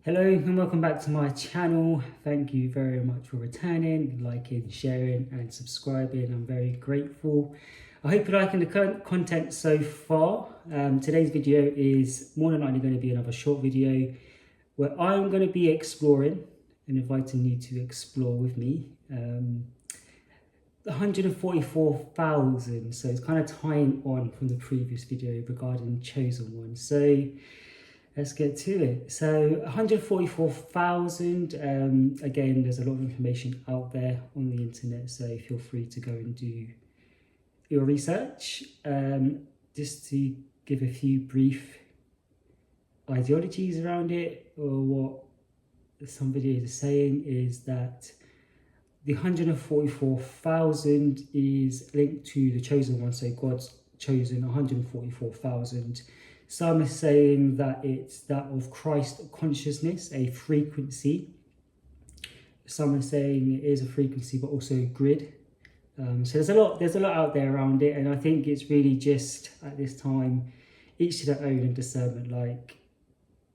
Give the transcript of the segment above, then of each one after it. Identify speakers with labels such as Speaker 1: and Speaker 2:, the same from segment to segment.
Speaker 1: Hello and welcome back to my channel. Thank you very much for returning, liking, sharing and subscribing. I'm very grateful. I hope you're liking the content so far. Today's video is more than likely going to be another short video where I'm going to be exploring and inviting you to explore with me 144,000. So it's kind of tying on from the previous video regarding chosen ones. So let's get to it. So 144,000, again, there's a lot of information out there on the internet, so feel free to go and do your research. Just to give a few brief ideologies around it, or what some videos are saying is that the 144,000 is linked to the chosen one, so God's chosen 144,000. Some are saying that it's that of Christ consciousness, a frequency. Some are saying it is a frequency, but also a grid. So there's a lot out there around it, and I think it's really just at this time, each to their own in discernment. Like,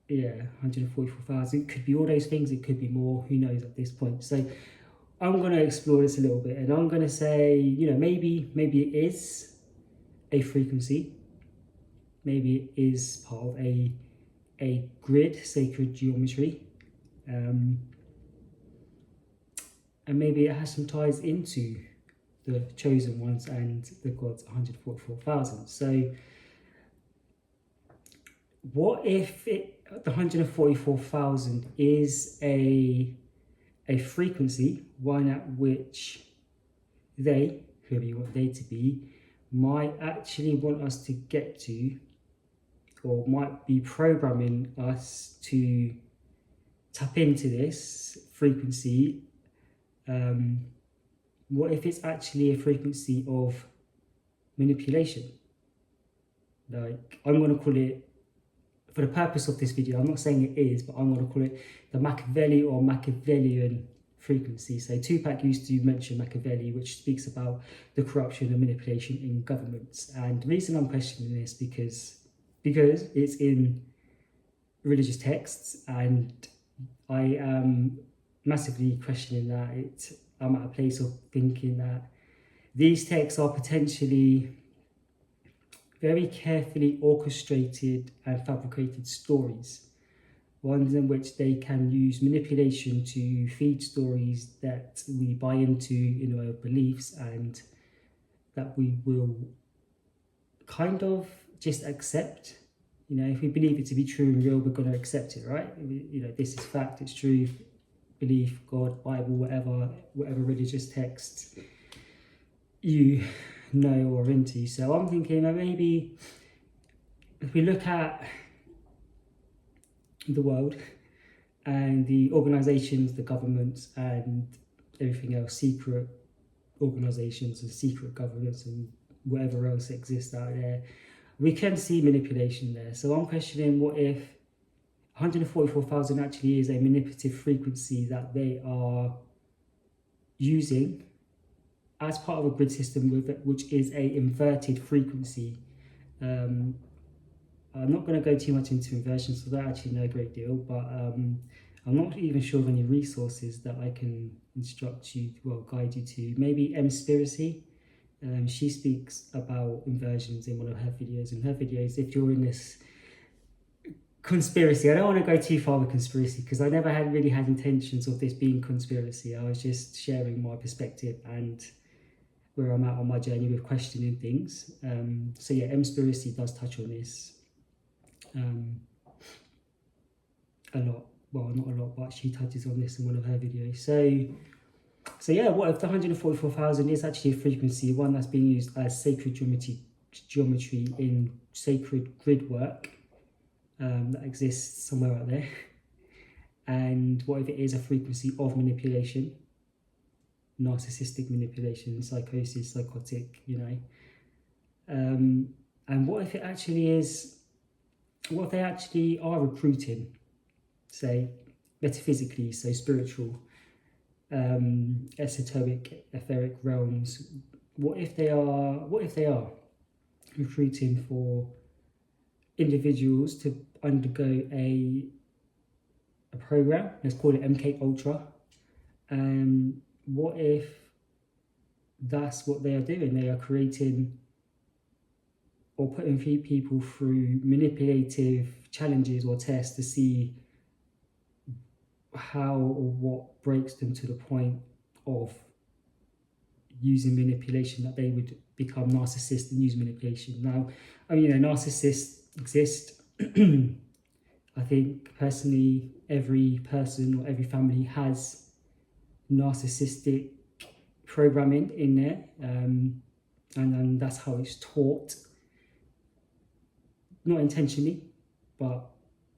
Speaker 1: yeah, 144,000 could be all those things. It could be more. Who knows at this point? So I'm going to explore this a little bit, and I'm going to say, maybe it is a frequency. Maybe it is part of a grid, sacred geometry, and maybe it has some ties into the chosen ones and the God's 144,000. So what if the 144,000 is a frequency, one at which they, whoever you want they to be, might actually want us to get to, or might be programming us to tap into this frequency? What if it's actually a frequency of manipulation? Like, I'm going to call it, for the purpose of this video, I'm not saying it is, but I'm going to call it the Machiavelli or Machiavellian frequency. So Tupac used to mention Machiavelli, which speaks about the corruption and manipulation in governments. And the reason I'm questioning this because it's in religious texts, and I am massively questioning that. I'm at a place of thinking that these texts are potentially very carefully orchestrated and fabricated stories, ones in which they can use manipulation to feed stories that we buy into in our beliefs, and that we will kind of just accept. If we believe it to be true and real, we're going to accept it, right? This is fact, it's true, belief, God, Bible, whatever religious text you know or into. So I'm thinking that maybe if we look at the world and the organizations, the governments and everything else, secret organizations and secret governments and whatever else exists out there, we can see manipulation there. So I'm questioning, what if 144,000 actually is a manipulative frequency that they are using as part of a grid system, which is a inverted frequency. I'm not going to go too much into inversions, so I don't actually know a great deal, but I'm not even sure of any resources that I can instruct you, guide you to. Maybe Mspiracy. She speaks about inversions in one of her videos. In her videos, if you're in this conspiracy, I don't want to go too far with conspiracy, because I never really had intentions of this being conspiracy. I was just sharing my perspective and where I'm at on my journey with questioning things. So yeah, Mspiracy does touch on this a lot. Well, not a lot, but she touches on this in one of her videos. So yeah, what if the 144,000 is actually a frequency, one that's being used as sacred geometry in sacred grid work that exists somewhere out there? And what if it is a frequency of manipulation, narcissistic manipulation, psychosis, psychotic, and what if it actually is, what if they actually are recruiting, say, metaphysically, so spiritual, esoteric, etheric realms? What if they are recruiting for individuals to undergo a a program, let's call it MK Ultra. What if that's what they are doing? They are creating or putting people through manipulative challenges or tests to see how or what breaks them to the point of using manipulation, that they would become narcissists and use manipulation. Now, I mean, narcissists exist. I think personally, every person or every family has narcissistic programming in there, and that's how it's taught. Not intentionally, but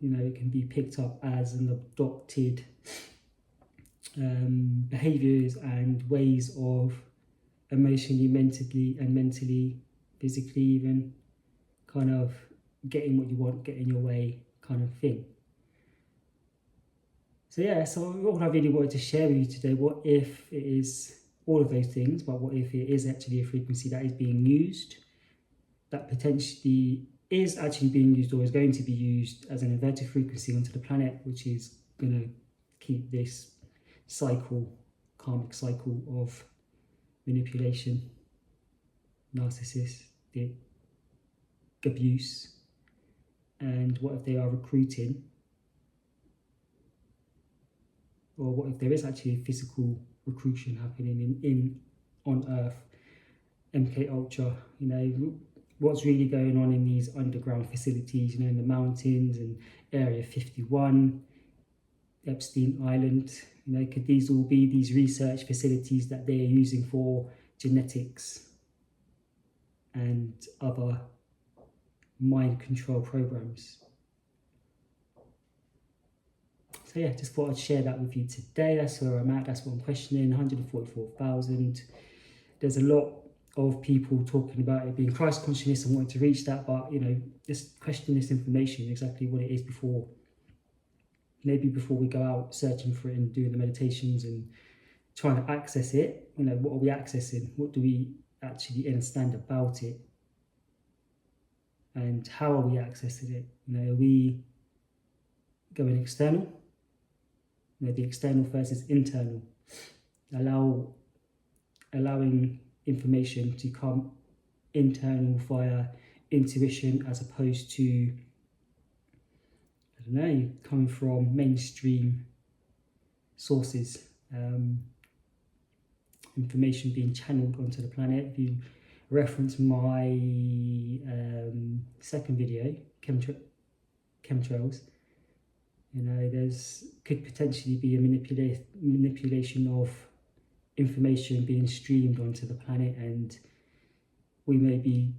Speaker 1: it can be picked up as an adopted behaviors and ways of emotionally, mentally, physically, even kind of getting what you want, getting your way, kind of thing. So yeah, so what I really wanted to share with you today, what if it is all of those things, but what if it is actually a frequency that is being used, that potentially is actually being used or is going to be used as an inverted frequency onto the planet, which is going to keep this cycle, karmic cycle of manipulation, narcissistic abuse. And what if they are recruiting, or what if there is actually a physical recruitment happening on Earth, MK Ultra? What's really going on in these underground facilities, in the mountains and Area 51, Epstein Island. Could these all be these research facilities that they are using for genetics and other mind control programs? So yeah, just thought I'd share that with you today. That's where I'm at. That's what I'm questioning. 144,000. There's a lot of people talking about it being Christ consciousness and wanting to reach that, but just question this information, exactly what it is, before we go out searching for it and doing the meditations and trying to access it. What are we accessing? What do we actually understand about it? And how are we accessing it? Are we going external? The external versus internal. Allowing information to come internal via intuition, as opposed to, coming from mainstream sources. Information being channeled onto the planet. If you reference my second video, chemtrails, there's could potentially be a manipulation of information being streamed onto the planet, and we may be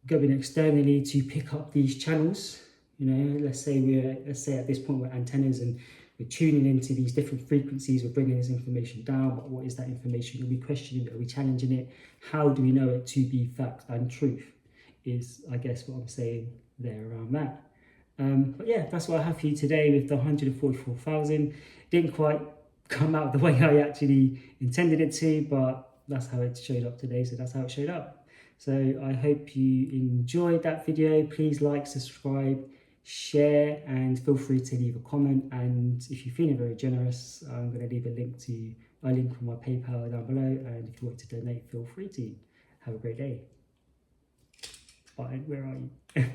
Speaker 1: going externally to pick up these channels. Let's say at this point we're antennas and we're tuning into these different frequencies, we're bringing this information down, but what is that information? Are we questioning it? Are we challenging it? How do we know it to be fact and truth, is I guess what I'm saying there around that. But yeah, that's what I have for you today with the 144,000. Didn't quite come out the way I actually intended it to, but that's how it showed up today, so that's how it showed up. So I hope you enjoyed that video. Please like, subscribe, share, and feel free to leave a comment. And if you're feeling very generous, I'm going to leave a link for my PayPal down below, and if you want to donate, feel free to. Have a great day. Bye. Where are you?